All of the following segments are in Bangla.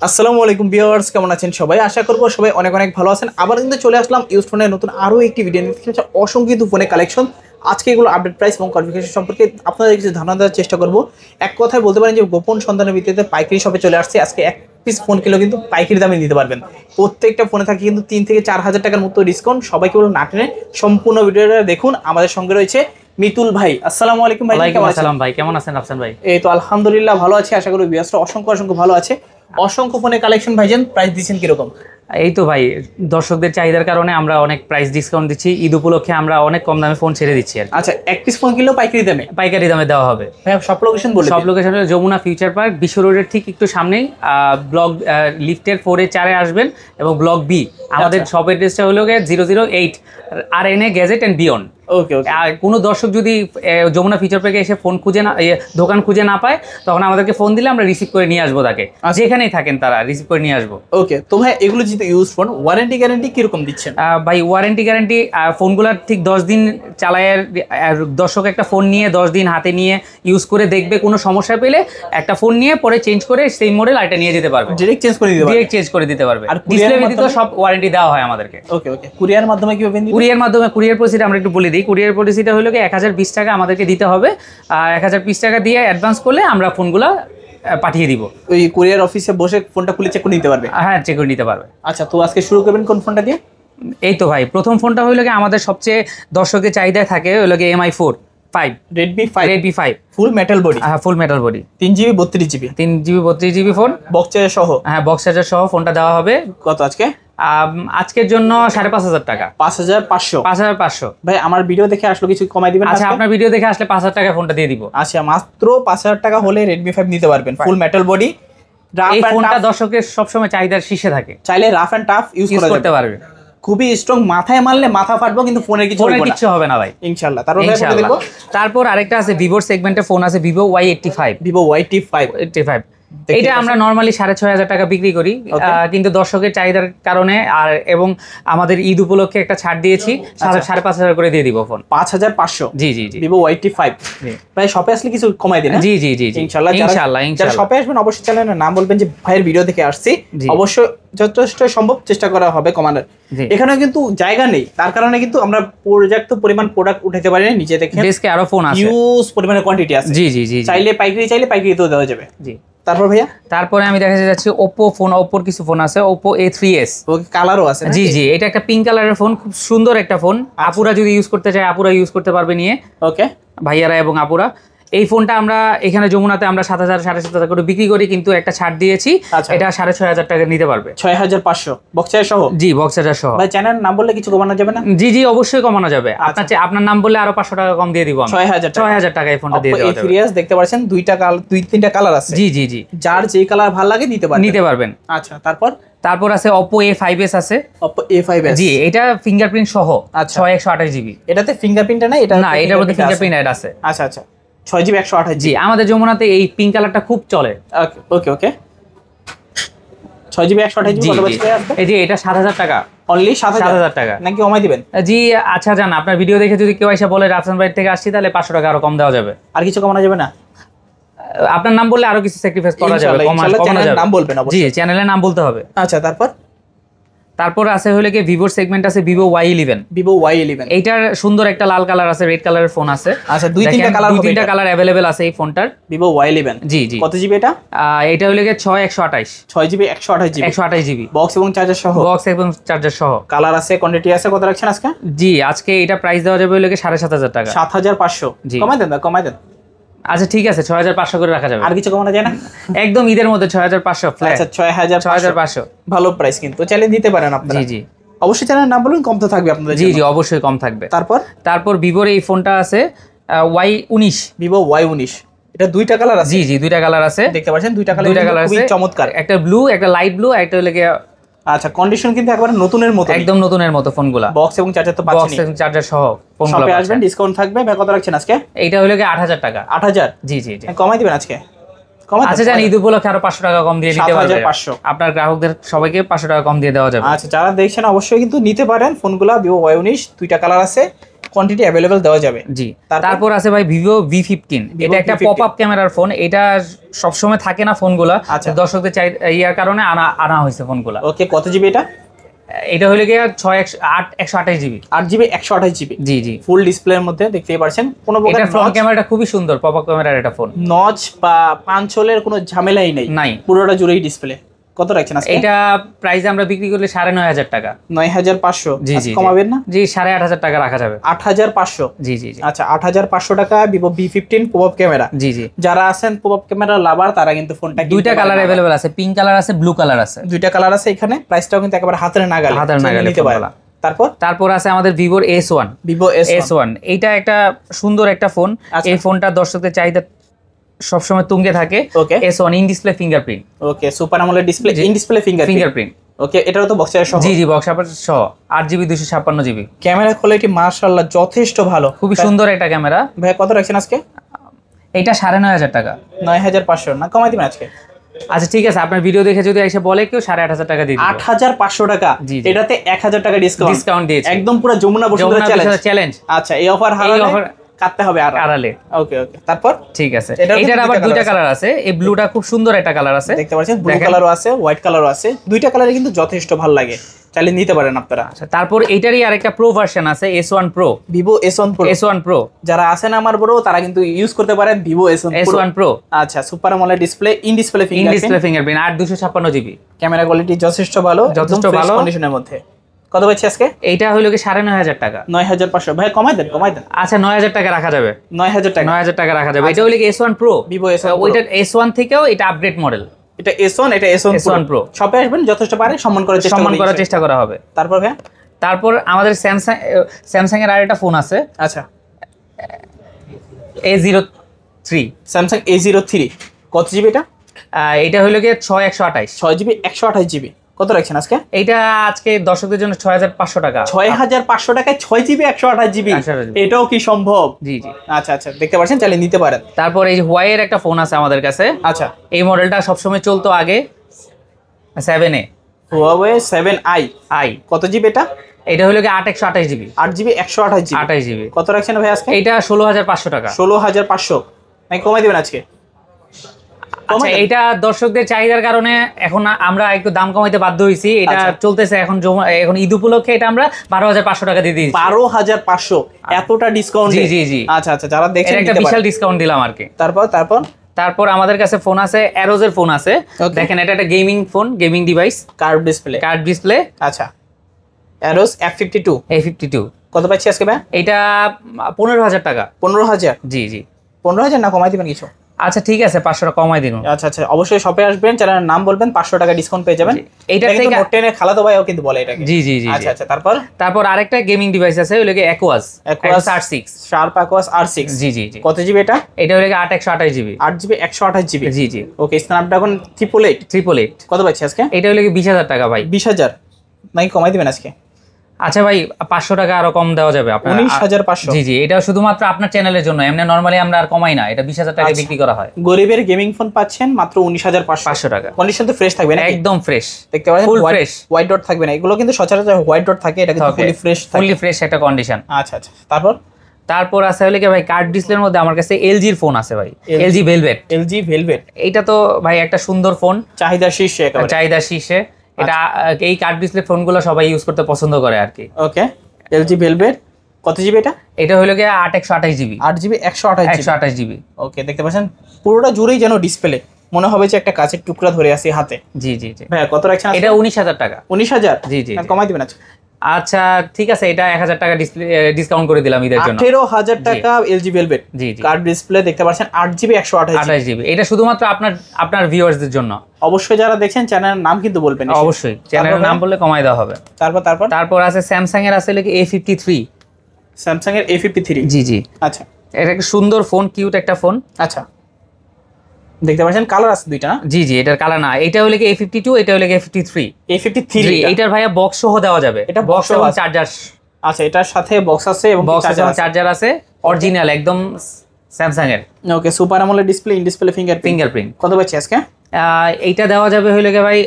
আসসালামু আলাইকুম ভিউয়ার্স, কেমন আছেন সবাই? আশা করবো সবাই অনেক অনেক ভালো আছেন। আবার কিন্তু চলে আসলাম ইউজ ফোনের নতুন আরও একটি ভিডিও নিয়ে। অসংখ্য ফোনের কালেকশন, আজকে এগুলো আপডেট প্রাইস এবং কনফিগারেশন সম্পর্কে আপনাদের কিছু ধারণা দেওয়ার চেষ্টা করব। এক কথায় বলতে পারেন যে গোপন সন্ধানের ভিত্তিতে পাইকারি শপে চলে আসছে। আজকে এক পিস ফোন কিলো কিন্তু পাইকারি দামে নিতে পারবেন। প্রত্যেকটা ফোনে থাকে কিন্তু 3 থেকে 4 হাজার টাকার মতো ডিসকাউন্ট। সবাই কেবল না টেনে সম্পূর্ণ ভিডিওটা দেখুন। আমাদের সঙ্গে রয়েছে মিতুল ভাই। আসসালামু আলাইকুম ভাই। ওয়ালাইকুম আসসালাম ভাই, কেমন আছেন আফসান ভাই? এই তো আলহামদুলিল্লাহ ভালো আছি, আশা করি ভিউয়ার্সরা অসংখ্য ভালো আছে। অসংখ্য ফোনের কালেকশন ভাইজান, প্রাইস দিচ্ছেন কিরকম? এই তো ভাই, দর্শকদের চাহিদার কারণে আমরা অনেক প্রাইস ডিসকাউন্ট দিচ্ছি। ঈদ উপলক্ষে আমরা অনেক কম দামে ফোন ছেড়ে দিচ্ছি। আচ্ছা, এক পিস ফোন কিনলেও পাইকারি দামে দেওয়া হবে। ভাই সব লোকেশন বলে। সব লোকেশন হলো যমুনা ফিউচার পার্ক, বিশ্ব রোডের ঠিক একটু সামনেই, ব্লক লিফটের 4-4 আসবেন এবং ব্লক বি। আমাদের শপ অ্যাড্রেসটা হলো 008 RNA গ্যাজেট অ্যান্ড বিয়ন্ড। ওকে। আর কোনো দর্শক যদি যমুনা ফিচার পার্কে এসে ফোন খুঁজে না, দোকান খুঁজে না পায়, তখন আমাদেরকে ফোন দিলে আমরা রিসিভ করে নিয়ে আসবো তাকে। যেখানেই থাকেন তারা রিসিভ করে নিয়ে আসবো। ওকে, তো ভাই এগুলো যেহেতু ইউজ ফোন, ওয়ারেন্টি গ্যারান্টি কিরকম দিচ্ছেন? ভাই ওয়ারেন্টি গ্যারান্টি ফোনগুলোর ঠিক 10 দিন চালায়। দর্শক একটা ফোন নিয়ে 10 দিন হাতে নিয়ে ইউজ করে দেখবে, কোনো সমস্যা পেলে একটা ফোন নিয়ে পরে চেঞ্জ করে সেই মডেল আরেকটা নিয়ে যেতে পারবে। ডিরেক্ট চেঞ্জ করে দিতে পারবে। আর ডিসপ্লে ব্যতীত সব ওয়ারেন্টি দেওয়া হয় আমাদেরকে। ওকে। কুরিয়ার মাধ্যমে কিভাবে দিবেন? কুরিয়ার পলিসিটা আমরা একটু বলে দিই। কুরিয়ার পলিসিটা হলো 1020 টাকা আমাদেরকে দিতে হবে। 1020 টাকা দিয়ে অ্যাডভান্স করলে আমরা ফোনগুলো পাঠিয়ে দিব। ওই কুরিয়ার অফিসে বসে ফোনটা খুলে চেক করে নিতে পারবে? হ্যাঁ, চেক করে নিতে পারবে। আচ্ছা, তো আজকে শুরু করবেন কোন ফোনটা দিয়ে? এই তো ভাই, প্রথম ফোনটা হলো আমাদের সবচেয়ে দর্শকের চাহিদায় থাকে হলো MI4 5, Redmi 5 ফুল মেটাল বডি। হ্যাঁ, full metal body, 3GB 32GB 3GB phone, box charger সহ। হ্যাঁ, বক্স চার্জার সহ ফোনটা দেওয়া হবে। কত আজকে? আজকের জন্য 5,500 টাকা। 5,500 ভাই আমার ভিডিও দেখে আসলে কিছু কমাই দিবেন? আচ্ছা, আপনার ভিডিও দেখে আসলে 5,000 টাকা ফোনটা দিয়ে দিব। আচ্ছা, মাত্র 5,000 টাকা হলে Redmi 5 নিতে পারবেন। ফুল মেটাল বডি। এই ফোনটা দর্শকের সবসময় চাহিদার শীর্ষে থাকে। চাইলে রাফ এন্ড টাফ ইউজ করতে পারবে। খুবই স্ট্রং, মাথায় মারলে মাথা ফাটবো, কিন্তু ফোনের কিছু হবে না ভাই, ইনশাআল্লাহ। তারপর আরেকটা আছে ভিভোর সেগমেন্টে ফোন আছে, Vivo Y85। এটা আমরা নরমালি 6,500 টাকা বিক্রি করি, কিন্তু দর্শকের চাহিদার কারণে এবং আমাদের ঈদ উপলক্ষে একটা ছাড় দিয়েছি, 5,500 করে দিয়ে দিব ফোন। 5,500? জি Vivo Y85 ভাই শপে আসলে কিছু কমাই দিন। জি ইনশাআল্লাহ। যারা শপে আসবেন অবশ্যই চ্যানেলের নাম বলবেন যে ভাইয়ের ভিডিও দেখে আসছি। অবশ্যই যথেষ্ট সম্ভব চেষ্টা করা হবে কমানোর। এখানেও কিন্তু জায়গা নেই, তার কারণে কিন্তু আমরা পর্যাপ্ত পরিমাণ প্রোডাক্ট উঠাতে পারি না। নিচে দেখেন ডেস্কে আরো ফোন আছে, হিউজ পরিমাণে কোয়ান্টিটি আছে। জি চাইলে পাইকারি তো দেওয়া যাবে। জি, তারপর ভাইয়া তারপরে আমি দেখাতে যাচ্ছি ওপ্পোর কিছু ফোন আছে, Oppo A3s। ওকে, কালারও আছে? জি এটা একটা পিঙ্ক কালারের ফোন, খুব সুন্দর একটা ফোন। আপুরা যদি ইউজ করতে চায় আপুরা ইউজ করতে পারবে নিয়ে। ওকে, ভাইয়ারা এবং আপুরা। এই ফোনটা আমরা এখানে যমুনাতে আমরা 7,000-7,500 করে বিক্রি করি, কিন্তু একটা ছাড় দিয়েছি, এটা 6,500 টাকা নিতে পারবে। 6,500 বক্স চার্জার সহ? জি, বক্স চার্জার সহ। ভাই চ্যানেল নাম বললে কিছু কমানো যাবে না? জি অবশ্যই কমানো যাবে। আপনার নাম বললে আরো 500 টাকা কম দিয়ে দিব। 6,000 টাকা এই ফোনটা দিয়ে দেওয়া যাবে। A3s দেখতে পাচ্ছেন, 2-3টা কালার আছে। জি যার যে কালার ভালো লাগে নিতে পারবেন। আচ্ছা, তারপর আছে Oppo A5s আছে। Oppo A5s, জি এটা ফিঙ্গারপ্রিন্ট সহ। 6/128GB। এটাতে ফিঙ্গারপ্রিন্ট না? না, এটার মধ্যে ফিঙ্গারপ্রিন্ট অ্যাড আছে। আচ্ছা 6GB 128GB। জি, আমাদের যমুনাতে এই পিঙ্ক কালারটা খুব চলে। ওকে 6GB 128GB কত বছর আসবে? এই যে এটা 7,000 টাকা অনলি। 7,000 টাকা নাকি কমাই দিবেন? জি আচ্ছা, জান আপনার ভিডিও দেখে যদি কেউ এসে বলে রাফসান ভাই থেকে আসছি, তাহলে 500 টাকা আরো কম দেওয়া যাবে। আর কিছু কমানো যাবে না? আপনার নাম বললে আরো কিছু স্যাক্রিফাইস করা যাবে। চ্যানেলের নাম বলবেন অবশ্যই। জি, চ্যানেলের নাম বলতে হবে। আচ্ছা, তারপর আছে হলো কি ভিভোর সেগমেন্ট আছে Vivo Y11। এইটার সুন্দর একটা লাল কালার আছে, রেড কালারের ফোন আছে। আচ্ছা, 2-3টা কালার अवेलेबल আছে এই ফোনটার। Vivo Y11। জি কত জিবি এটা? এটা হলো কি 6GB 128GB বক্স এবং চার্জার সহ। কালার আছে, কোয়ান্টিটি আছে। কত রাখছেন আজকে? জি আজকে এটা প্রাইস দেওয়া যাবে হলো কি 7,500 টাকা। 7,500 কমাই দেন। আচ্ছা ঠিক আছে, 6,500 করে রাখা যাবে। আর কিছু কমানো যায় না? একদম ঈদের মধ্যে 6,500 ফ্ল্যাট। আচ্ছা 6,500 ভালো প্রাইস, কিন্তু চাইলে দিতে পারেন আপনারা। জি অবশ্যই চ্যানেলের নাম বলুন, কম তো থাকবে আপনাদের। জি অবশ্যই কম থাকবে। তারপর ভিভোর এই ফোনটা আছে Y19। Vivo Y19, এটা 2টা কালার আছে। জি 2টা কালার আছে, দেখতে পাচ্ছেন। 2টা কালার খুবই চমৎকার, একটা ব্লু একটা লাইট ব্লু, একটা হলো কি। আচ্ছা, কন্ডিশন কিন্তু একবারে নতুনের মতো, একদম নতুনের মতো ফোনগুলা। বক্স এবং চার্জার তো পাচ্ছেন, বক্স এবং চার্জার সহ ফোনগুলা। শপে আসবেন, ডিসকাউন্ট থাকবে। ভাই কত রাখছেন আজকে? এইটা হলো কি 8,000 টাকা। 8,000? জি কমাই দিবেন আজকে। আচ্ছা জানি ঈদ উপলক্ষে আরো 500 টাকা কম দিয়ে দিতে পারবেন। 7,500 আপনার গ্রাহকদের সবাইকে 500 টাকা কম দিয়ে দেওয়া যাবে। আচ্ছা, যারা দেখছেন অবশ্যই কিন্তু নিতে পারেন ফোনগুলা। Vivo Y19, 2টা কালার আছে। কোয়ান্টিটি अवेलेबल দেওয়া যাবে। জি, তারপর আছে ভাই ভিভো V15, এটা একটা পপআপ ক্যামেরার ফোন, এটা সবসময় থাকে না ফোনগুলো, দর্শকদের চাই ইয়ার কারণে আনা হয়েছে ফোনগুলো। ওকে, কত জিবি এটা? এটা হলো গিয়ে 128 জিবি, 8 জিবি 128 জিবি। জি জি, ফুল ডিসপ্লের মধ্যে দেখতেই পাচ্ছেন, কোনো এটা ফ্রন্ট ক্যামেরাটা খুবই সুন্দর, পপআপ ক্যামেরার এটা ফোন, নচ বা পাঞ্চলের কোনো ঝামেলাই নেই, পুরোটা জুড়েই ডিসপ্লে। কত রাখছেন আজকে? এটা প্রাইস আমরা বিক্রি করলে 9500 টাকা। 9500? জি জি, কমাবেন না? জি, 8500 টাকা রাখা যাবে। 8500? জি জি জি। আচ্ছা, 8500 টাকা ভিভো V15 পপআপ ক্যামেরা। জি জি, যারা আছেন পপআপ ক্যামেরা লাভার তারা কিন্তু ফোনটা দুইটা কালার अवेलेबल আছে, পিঙ্ক কালার আছে, ব্লু কালার আছে, দুইটা কালার আছে এখানে। প্রাইসটাও কিন্তু একেবারে হাতের নাগালে নিতে পারেন। তারপর আছে আমাদের ভিভোর S1। ভিভো S1 এইটা একটা সুন্দর একটা ফোন। এই ফোনটা দর্শকদের চাহিদা সবসময় তুঙ্গে থাকে। S1 in display fingerprint. Okay, super AMOLED display, in display fingerprint. Okay, এটাও তো বক্স সহ? জি জি, বক্স সহ, 8GB 256GB। ক্যামেরা কোয়ালিটি মাশাআল্লাহ যথেষ্ট ভালো, খুবই সুন্দর একটা ক্যামেরা। ভাই কত রাখছেন আজকে? এটা 9500 টাকা। 9500 না, কমাই দিবেন আজকে? আচ্ছা ঠিক আছে, আপনার ভিডিও দেখে যদি এসে বলে কেউ 8500 টাকা দিয়ে দিবেন। 8500 টাকা, এটাতে 1000 টাকা ডিসকাউন্ট দিয়েছে, একদম পুরো যমুনা বসুন্ধরা চ্যালেঞ্জ। আচ্ছা, এই অফার কাটতে হবে আড়ালে। ওকে ওকে, তারপর ঠিক আছে। এটার আবার দুইটা কালার আছে, এই ব্লুটা খুব সুন্দর একটা কালার আছে, দেখতে পাচ্ছেন, ব্লু কালারও আছে, হোয়াইট কালারও আছে, দুইটা কালারই কিন্তু যথেষ্ট ভালো লাগে, চাইলে নিতে পারেন আপনারা। আচ্ছা, তারপর এটারই আরেকটা প্রো ভার্সন আছে, S1 Pro, Vivo S1 Pro। যারা আছেন আমার বড় তারা কিন্তু ইউজ করতে পারেন ভিভো S1 Pro। আচ্ছা, super AMOLED display, in display fingerprint, 8/256GB। Camera quality যথেষ্ট ভালো, কন্ডিশনের মধ্যে। কত পাচ্ছি আজকে? এইটা হলো কি 9500 টাকা। 9500 ভাই, কমাই দেন। আচ্ছা, 9000 টাকা রাখা যাবে। 9000 টাকা রাখা যাবে। এটা হলো কি S1 Pro, Vivo S1 Pro। ওইটা S1 থেকেও এটা আপগ্রেড মডেল। এটা S1 Pro। শপে আসবেন, যথেষ্ট পারে সম্মান করার চেষ্টা করা হবে। তারপর ভাই, তারপর আমাদের স্যামসাং এর আরেকটা ফোন আছে। আচ্ছা, A03, স্যামসাং A03। কত জিবি এটা? এটা হলো কি 6GB 128GB। কত রাখছেন আজকে? এইটা আজকে দর্শকদের জন্য 6500 টাকা। 6500 টাকায় 6GB 128GB, এটাও কি সম্ভব? জি জি। আচ্ছা আচ্ছা, দেখতে পাচ্ছেন, চাইলে নিতে পারেন। তারপর এই হুয়াই এর একটা ফোন আছে আমাদের কাছে। আচ্ছা, এই মডেলটা সবসময় চলতো আগে, 7A, হুয়াওয়ে 7i। কত জিবি এটা? এটা হলো কি 8/128GB। 8GB 128GB। কত রাখছেন ভাই আজকে? এটা 16500 টাকা। 16500 নাই, কমাই দিবেন আজকে? আচ্ছা, এটা দর্শকদের চাহিদার কারণে এখন আমরা একটু দাম কমাইতে বাধ্য হইছি। এটা চলতেছে এখন ঈদ উপলক্ষে, এটা আমরা 12500 টাকা দিয়ে দিয়েছি। 12500? এতটা ডিসকাউন্ট? জি জি জি। আচ্ছা আচ্ছা, যারা দেখছেন একটা বিশাল ডিসকাউন্ট দিলাম আর কি। তারপর আমাদের কাছে ফোন আছে, অ্যারোজের ফোন আছে। দেখেন, এটা একটা gaming phone, gaming device, curve display. আচ্ছা, অ্যারোজ F52। কত পাচ্ছি আজকে ভাই? এটা 15000 টাকা। 15000? জি জি। 15000 না, কমাই দিবেন কিছু? আচ্ছা ঠিক আছে, 500 টাকা কমাই দিন। আচ্ছা আচ্ছা, অবশ্যই শপে আসবেন, চ্যানেলের নাম বলবেন, 500 টাকা ডিসকাউন্ট পেয়ে যাবেন। এইটা থেকে নোট 10 এর খালাতো ভাইও কিন্তু বলে এটাকে। জি জি জি। আচ্ছা আচ্ছা, তারপর আরেকটা গেমিং ডিভাইস আছে, ওই লাগে Aquas R6, sharp Aquas R6। জি জি জি। কত জিবি এটা? এটা হলো 8/128GB। 8GB 128GB। জি জি। ওকে, স্ন্যাপড্রাগন 888। কত পাচ্ছি আজকে? এটা হলো 20000 টাকা ভাই। 20000 নাকি, কমাই দিবেন আজকে? আচ্ছা ভাই, 500 টাকা আরো কম দেওয়া যাবে আপনার। 19500? জি জি, এটা শুধুমাত্র আপনার চ্যানেলের জন্য, এমনি নরমালি আমরা আর কমাই না, এটা 20000 টাকায় বিক্রি করা হয়। গরিবের গেমিং ফোন পাচ্ছেন মাত্র 19500 টাকা। কন্ডিশন তো ফ্রেশ থাকবে না? একদম ফ্রেশ, দেখতে পাচ্ছেন, ফুল ফ্রেশ, হোয়াইট ডট থাকবে না। এগুলো কিন্তু সচরাচর হোয়াইট ডট থাকে, এটা কিন্তু ফুলি ফ্রেশ থাকে, ফুলি ফ্রেশ একটা কন্ডিশন। আচ্ছা আচ্ছা, তারপর আছে হলো কি ভাই, কার্ড ডিসপ্লের মধ্যে আমার কাছে LG এর ফোন আছে ভাই, LG ভেলভেট। এইটা তো ভাই একটা সুন্দর ফোন, চাহিদা শীর্ষে। এটা এই কার্ড ডিসপ্লে ফোনগুলো সবাই ইউজ করতে পছন্দ করে আর কি। ওকে, LG ভেলভেট। কত জিবি এটা? এটা হলো কি 8/128GB। 8GB 128GB। ওকে, দেখতে পাচ্ছেন পুরোটা জুড়েই যেন ডিসপ্লে, মনে হবে যে একটা কাঁচের টুকরা ধরে আছি হাতে। জি জি জি। ভাই কত রাখছেন? এটা 19000 টাকা। 19000? জি জি। কমাই দিবেন? আচ্ছা ঠিক আছে, এটা 1000 টাকা ডিসকাউন্ট করে দিলাম ঈদের জন্য। 18000 টাকা LG ভেলভেট। জি জি। কার্ড ডিসপ্লে, দেখতে পাচ্ছেন, 8GB 128GB। এটা শুধুমাত্র আপনার ভিউয়ার্সদের জন্য। অবশ্যই যারা দেখছেন চ্যানেলের নাম কিন্তু বলবেন, অবশ্যই চ্যানেলের নাম বললে কমাই দেওয়া হবে। তারপর আছে স্যামসাং এর, আছে A53। স্যামসাং এর A53? জি জি। আচ্ছা, এটা একটা সুন্দর ফোন, কিউট একটা ফোন। আচ্ছা, দেখতে পাচ্ছেন কালার আছে দুইটা? জি জি, এটার কালার না, এটা হলো কি A52, এটা হলো কি A53। এটার ভাইয়া বক্স সহ দেওয়া যাবে। এটা বক্স এবং চার্জার। আচ্ছা, এটার সাথে বক্স আছে এবং চার্জার আছে, অরিজিনাল একদম স্যামসাং এর। Okay, super AMOLED display, in display fingerprint. কত পাচ্ছি আজকে? এইটা দেওয়া যাবে হইলে গিয়ে ভাই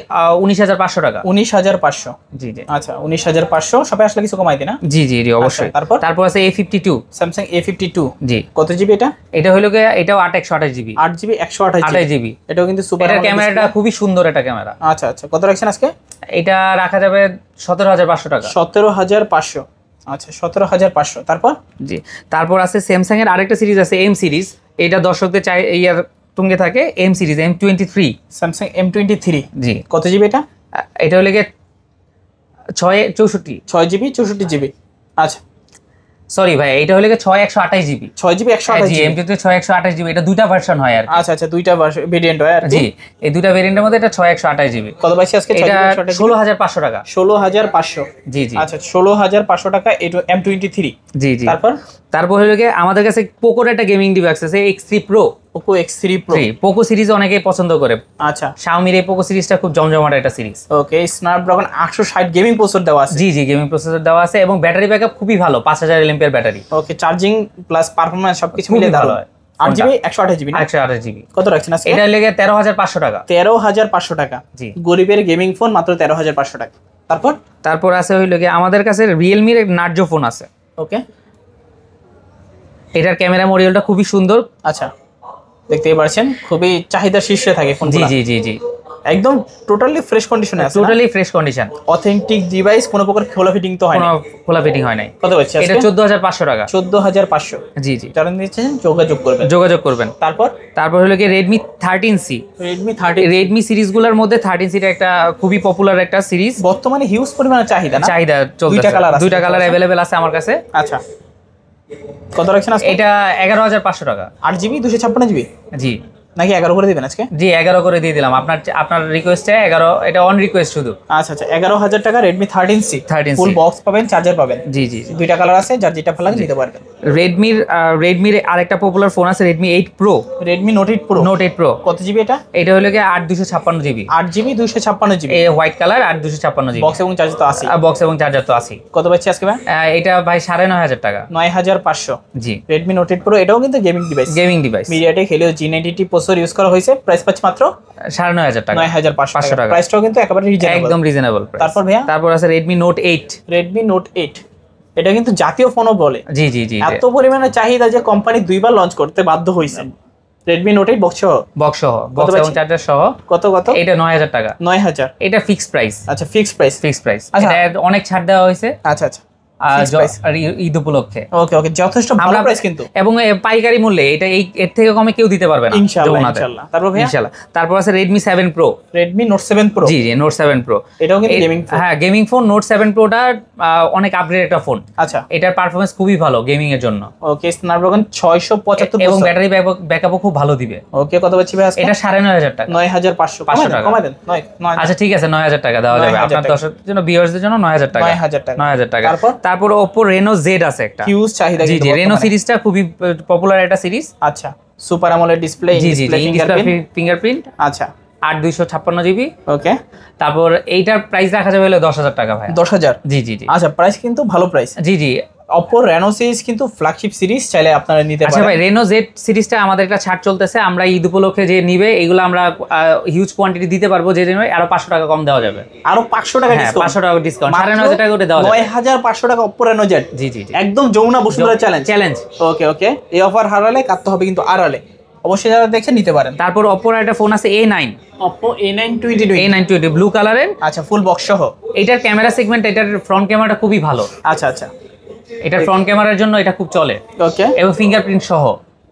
19,500 টাকা। 19,500। জি জি আচ্ছা 19,500 সবে আসলে কিছু কমাই দিই না? জি জি জি অবশ্যই। তারপর আছে A52। স্যামসাং A52 জি। কত জিবি এটা? এটা হইলো গিয়ে এটাও 8/128 জিবি। 8 GB 128 GB. এটাও কিন্তু সুপার। এটার ক্যামেরাটা খুবই সুন্দর, এটা ক্যামেরা। আচ্ছা আচ্ছা কত রাখছেন আজকে? এটা রাখা যাবে 17,500 টাকা। 17,500। আচ্ছা 17,500। তারপর জি। তারপর আছে স্যামসাং এর আরেকটা সিরিজ আছে এম সিরিজ, এটা দর্শকদের চাই ইয়ার তুঙ্গে থাকে, M series M23। Samsung M23। জি। কত জিবি এটা? এটা হলো গিয়ে 6/64। 6 জিবি 64 জিবি। আচ্ছা সরি ভাই, এটা হলো গিয়ে 6/128 জিবি। 6 জিবি 128 জি, জিবি। M23 6/128 জিবি, এটা দুইটা ভার্সন হয় আর কি। আচ্ছা আচ্ছা দুইটা ভেরিয়েন্ট হয় আর কি। জি, এই দুইটা ভেরিয়েন্টের মধ্যে এটা 6/128 জিবি। কত পাইছি আজকে? এটা 16,500 টাকা। 16,500। জি জি আচ্ছা 16,500 টাকা M23। জি জি। তারপর হলো গিয়ে আমাদের কাছে পোকোর একটা গেমিং ডিভাইস আছে X3 Pro। Poco X3 Pro। জি, পোকো সিরিজ অনেকেই পছন্দ করে। আচ্ছা Xiaomi এই পোকো সিরিজটা খুব জমজমাট একটা সিরিজ। ওকে স্ন্যাপড্রাগন 860 গেমিং প্রসেসর দেওয়া আছে। জি জি গেমিং প্রসেসর দেওয়া আছে এবং ব্যাটারি ব্যাকআপ খুবই ভালো, 5000 mAh ব্যাটারি। ওকে চার্জিং প্লাস পারফরম্যান্স সবকিছু মিলে ভালো দারুণ। হয়। 8 জিবি 128 জিবি না? 128 জিবি। কত রাখছেন আজকে? এটা লেগে 13,500 টাকা। 13,500 টাকা। জি। গরিবের গেমিং ফোন মাত্র 13,500 টাকা। তারপর আছে হইলো গিয়ে আমাদের কাছে রিয়েলমির নার্জো ফোন আছে। ওকে এটার ক্যামেরা মডিউলটা খুবই সুন্দর। আচ্ছা দেখতেই পাচ্ছেন খুবই চাহিদা শীর্ষে থাকে ফোন। জি জি জি জি একদম টোটালি ফ্রেশ কন্ডিশনে আছে। Totally fresh condition, authentic device, কোনো প্রকার খোলা ফিটিং তো হয় না। কোনো খোলা ফিটিং হয় নাই। কত হচ্ছে এটা 14,500 টাকা। 14,500। জি জি। যারা নিচ্ছেন যোগাযোগ করবেন। তারপর হলো কি Redmi 13C। Redmi 13। রেডমি সিরিজগুলোর মধ্যে 13C টা একটা খুবই পপুলার একটা সিরিজ, বর্তমানে হিউজ পরিমাণে চাহিদা না? চাহিদা চলতেছে। দুইটা কালার अवेलेबल আছে আমার কাছে। আচ্ছা কত রাখছেন আজকে? এটা 11,500 টাকা। 8 জিবি 256 জিবি জি নাকি 11 করে দিবেন আজকে? জি 11 করে দিয়ে দিলাম, আপনার রিকোয়েস্টে 11, এটা অন রিকোয়েস্ট শুধু। আচ্ছা আচ্ছা 11,000 টাকা Redmi 13C। 13C full box পাবেন, চার্জার পাবেন। জি জি। দুইটা কালার আছে, যার যেটা ভালো লাগে নিতে পারবেন। রেডমির আরেকটা পপুলার ফোন আছে Redmi 8 Pro। Redmi Note 8 Pro। Note 8 Pro কত জিবি এটা? এটা হলো কি 8/256 জিবি। 8 GB 256 GB. এই হোয়াইট কালার 8/256 জিবি। বক্স এবং চার্জার তো আছে। বক্স এবং চার্জার তো আছে। কত পাচ্ছি আজকে ভাই? এটা ভাই 9,500 টাকা। 9,500। জি। Redmi Note 8 Pro এটাও কিন্তু gaming device. MediaTek Helio G90T processor use করা হয়েছে। প্রাইস পাচ্ছি মাত্র 9,500 টাকা। 9,500 টাকা। প্রাইসটাও কিন্তু একেবারে রিজনেবল, একদম রিজনেবল প্রাইস। তারপর আছে Redmi Note 8। Redmi Note 8 এটা কিন্তু জাতীয় ফোনও বলে। জি জি জি। এত পরিমাণে চাহিদা যে কোম্পানি দুইবার লঞ্চ করতে বাধ্য হয়েছে। Redmi Note 8 বক্স সহ এবং চার্জার সহ। কত? এটা 9,000 টাকা। 9,000। এটা ফিক্সড প্রাইস। আচ্ছা ফিক্সড প্রাইস। এটা অনেক ছাড় দেওয়া হয়েছে। আচ্ছা আচ্ছা ঈদ উপলক্ষে। ওকে যথেষ্ট ভালো প্রাইস কিন্তু, এবং পাইকারি মূল্যে এটা এর থেকে কমে কেউ দিতে পারবে না ইনশাআল্লাহ। তারপর আছে Redmi 7 Pro। Redmi Note 7 Pro। জি জি Note 7 Pro এটাও কিন্তু গেমিং ফোন। হ্যাঁ গেমিং ফোন। Note 7 Pro টা অনেক আপগ্রেড একটা ফোন। আচ্ছা এটার পারফরম্যান্স খুবই ভালো গেমিং এর জন্য। ওকে স্ন্যাপড্রাগন 675 এবং ব্যাটারি ব্যাকআপও খুব ভালো দিবে। ওকে কত পাচ্ছি ভাই আজকে? এটা 9,500 টাকা। 9,500 টাকা কমাই দেন। আচ্ছা ঠিক আছে 9,000 টাকা দেওয়া যাবে আপনার দর্শকদের জন্য, ভিউয়ারদের জন্য 9,000 টাকা। 9,000 টাকা। তারপর Oppo Reno Z আছে একটা হিউজ চাহিদা। জি জি Reno সিরিজটা খুবই পপুলার একটা সিরিজ। আচ্ছা সুপার AMOLED ডিসপ্লে, ফিঙ্গারপ্রিন্ট। আচ্ছা 8/256 জিবি। ওকে তারপর এইটার প্রাইস রাখা যাবে হলো 10,000 টাকা ভাই। 10,000? জি জি জি। আচ্ছা প্রাইস কিন্তু ভালো প্রাইস। জি জি। Oppo Reno সিরিজ কিন্তু ফ্ল্যাগশিপ সিরিজ, চাইলে আপনারা নিতে পারেন। আচ্ছা ভাই Reno Z সিরিজটা আমাদের একটা ছাড় চলতেছে, আমরা ঈদ উপলক্ষে যে নিবে এগুলো আমরা হিউজ কোয়ান্টিটি দিতে পারবো, যে জন্য আরো 500 টাকা কম দেওয়া যাবে। আরো 500 টাকা ডিসকাউন্ট? 500 টাকা ডিসকাউন্ট, 9,500 টাকা করে দেওয়া যাবে। 9,500 টাকা Oppo Reno Z। জি জি জি। একদম যমুনা বসুন্ধরা চ্যালেঞ্জ। ওকে এই অফার হারালে কাটতে হবে কিন্তু আড়ালে। অবশ্যই যারা দেখছেন নিতে পারেন। তারপর Oppo এর একটা ফোন আছে A9। Oppo A9 2020। A9 20 blue কালারের। আচ্ছা ফুল বক্স সহ। এটার ক্যামেরা সেগমেন্ট, এটার ফ্রন্ট ক্যামেরাটা খুবই ভালো। আচ্ছা এটার ফ্রন্ট ক্যামেরার জন্য এটা খুব চলে। ওকে এবং ফিঙ্গারপ্রিন্ট সহ।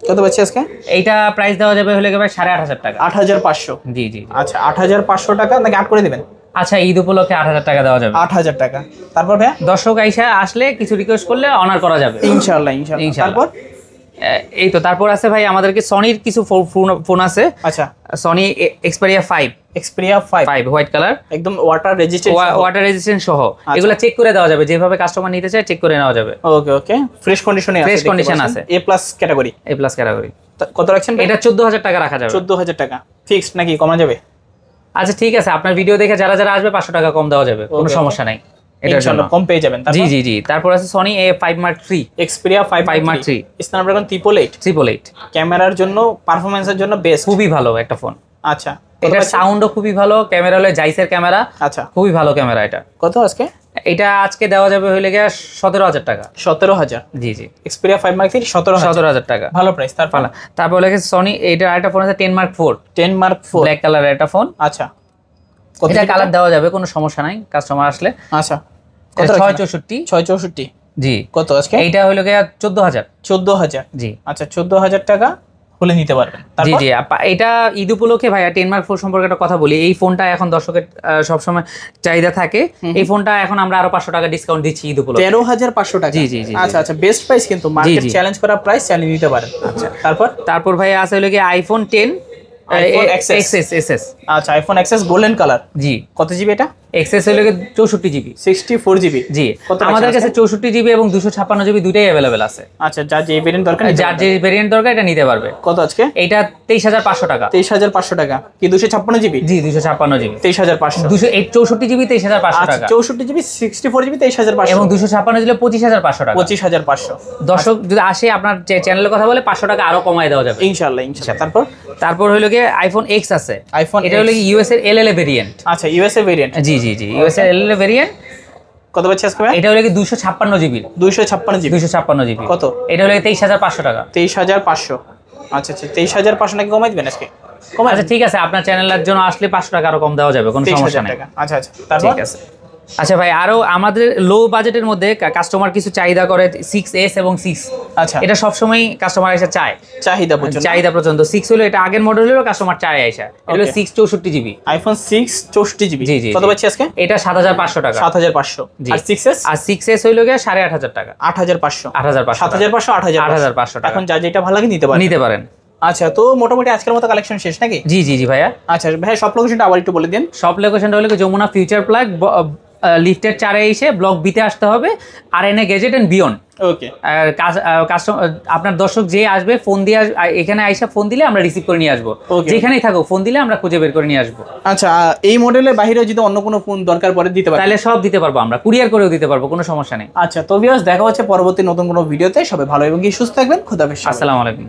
কত পাচ্ছি আজকে? এইটা প্রাইস দেওয়া যাবে হলে ভাই 8,500 টাকা। 8,500? জি জি। আচ্ছা 8,500 টাকা নাকি 8 করে দিবেন? আচ্ছা ঈদ উপলক্ষে 8,000 টাকা দেওয়া যাবে। 8,000 টাকা। তারপর ভাই দর্শক আইসা আসলে কিছু রিকোয়েস্ট করলে অনার করা যাবে ইনশাআল্লাহ। তারপর এই তো তারপর আছে ভাই আমাদেরকে সনির কিছু ফোন আছে। আচ্ছা সনি Xperia 5 হোয়াইট কালার, একদম ওয়াটার রেজিস্ট্যান্ট সহ। এগুলো চেক করে দেওয়া যাবে, যেভাবে কাস্টমার নিতে চায় চেক করে নেওয়া যাবে। ওকে ফ্রেশ কন্ডিশন আছে। A+ category. কত রাখছেন? এটা 14,000 টাকা রাখা যাবে। 14,000 টাকা ফিক্সড নাকি কমা যাবে? আচ্ছা ঠিক আছে, আপনার ভিডিও দেখে যারা আসবে 500 টাকা কম দেওয়া যাবে, কোনো সমস্যা নাই। এটার জন্য কম পেয়ে যাবেন। জি জি জি। তারপর আছে Sony A5 Mark III। Xperia 5 Mark III। Snapdragon 888। ক্যামেরার জন্য, পারফরম্যান্সের জন্য বেস্ট, খুবই ভালো একটা ফোন। আচ্ছা এটার সাউন্ডও খুবই ভালো, ক্যামেরা হলো জাইসের ক্যামেরা, আচ্ছা খুবই ভালো ক্যামেরা। এটা কত আজকে? এটা আজকে দেওয়া যাবে হইলে গিয়ে 17,000 টাকা। 17,000? জি জি, Xperia 5 Mark 3 17,000 17,000 টাকা, ভালো প্রাইস। তারপর লাগে সনি, এটা আরেকটা ফোন আছে 10 Mark 4, 10 Mark 4 ব্ল্যাক কালারের একটা ফোন। আচ্ছা কত? এটা কালার দেওয়া যাবে, কোনো সমস্যা নাই কাস্টমার আসলে। আচ্ছা কত? কত? 664। 664? জি। কত আজকে? এইটা হইলো গিয়ে 14,000। 14,000? জি আচ্ছা 14,000 টাকা হলে নিতে পারবেন। জি তারপর জি, এটা ঈদ উপলক্ষে ভাইয়া 10 Mark 4 সম্পর্কে একটা কথা বলি। এই ফোনটা এখন দর্শকের সবসময় চাহিদা থাকে। এই ফোনটা এখন আমরা আরো 500 টাকা ডিসকাউন্ট দিচ্ছি ঈদ উপলক্ষে। 13,500 টাকা? জি জি জি। আচ্ছা আচ্ছা, বেস্ট প্রাইস, কিন্তু মার্কেট চ্যালেঞ্জ করা প্রাইস, চালিয়ে নিতে পারেন। আচ্ছা তারপর ভাইয়া আছে হলো কি আইফোন 10 iPhone XS। XS। আচ্ছা আইফোন XS গোল্ডেন কালার। জি। কত জিবি এটা? XS হলো কি 64 জিবি। 64 জিবি? জি। কত আমাদের কাছে 64 জিবি এবং 256 জিবি দুইটাই अवेलेबल আছে। আচ্ছা, যার যে ভেরিয়েন্ট দরকার, যার যে ভেরিয়েন্ট দরকার এটা নিতে পারবে। কত আজকে? এটা 23,500 টাকা। 23,500 টাকা কি 256 জিবি? জি 256 জিবি। 23,500। 64 জিবি 23,500 টাকা। 64 জিবি 64 জিবি 23,500 এবং 256 জিবি 25,500 টাকা। 25,500। দর্শক যদি আসে আপনার চ্যানেলের কথা বলে 500 টাকা আরো কমায় দেওয়া যাবে ইনশাআল্লাহ। তারপর হলো কি আইফোন X আছে। আইফোন এটা হলো কি ইউএস এর LLA ভেরিয়েন্ট। আচ্ছা ইউএসএ ভেরিয়েন্ট? জি জি জি, ইউএস এর LLA ভেরিয়েন্ট। কত পাচ্ছি আজকে? এটা হলো কি 256 জিবি। 256 জিবি? 256 জিবি। কত? এটা হলো 23,500 টাকা। 23,500? আচ্ছা আচ্ছা, 23,500 নাকি কমাই দিবেন আজকে? আচ্ছা ঠিক আছে, আপনার চ্যানেলের জন্য আসলে 500 টাকা আরো কম দেওয়া যাবে, কোনো সমস্যা নেই। আচ্ছা আচ্ছা, তারপর? ঠিক আছে। আচ্ছা ভাই, আরো আমাদের লো বাজেটের মধ্যে কাস্টমার কিছু চাহিদা করে 6s এবং 6। আচ্ছা, এটা সবসময় কাস্টমার এসে চায়, চাহিদা পর্যন্ত। 6 হলো এটা আগের মডেল হলো, কাস্টমার চায় আইসা। এটা হলো 6 64 জিবি। IPhone 6 64 GB? জি জি। কত পাচ্ছি আজকে? এটা 7,500 টাকা। 7,500। আর 6s? আর 6s হইলো গিয়ে 8,500 টাকা। 8,500? 8,500 7,500 8,500 টাকা। এখন যা যেটা ভালো লাগে নিতে পারেন। আচ্ছা, তো মোটামুটি আজকের মতো কালেকশন শেষ নাকি? জি জি জি ভাইয়া। আচ্ছা ভাই, সব লোকেশনটা আবার একটু বলে দিন। সব লোকেশনটা হলো যমুনা ফিউচার প্লাগ, লিফটের 4 এ এসে ব্লক বিতে আসতে হবে, RNA gadget and beyond. Okay. Customer আপনার দর্শক যে আসবে ফোন দিয়ে এখানে আইসা ফোন দিলে আমরা রিসিভ করে নিয়ে আসবো। যেখানেই থাকো ফোন দিলে আমরা খুঁজে বের করে নিয়ে আসবো। আচ্ছা, এই মডেলের বাইরে যদি অন্য কোনো ফোন দরকার পড়ে দিতে পারবেন? তাহলে সব দিতে পারবো, আমরা কুরিয়ার করেও দিতে পারবো, কোনো সমস্যা নেই। আচ্ছা, তো ভিউয়ার্স দেখা হচ্ছে পরবর্তী নতুন কোনো ভিডিওতে। সবাই ভালো এবং সুস্থ থাকবেন। খোদা হাফেজ। আসসালামু আলাইকুম।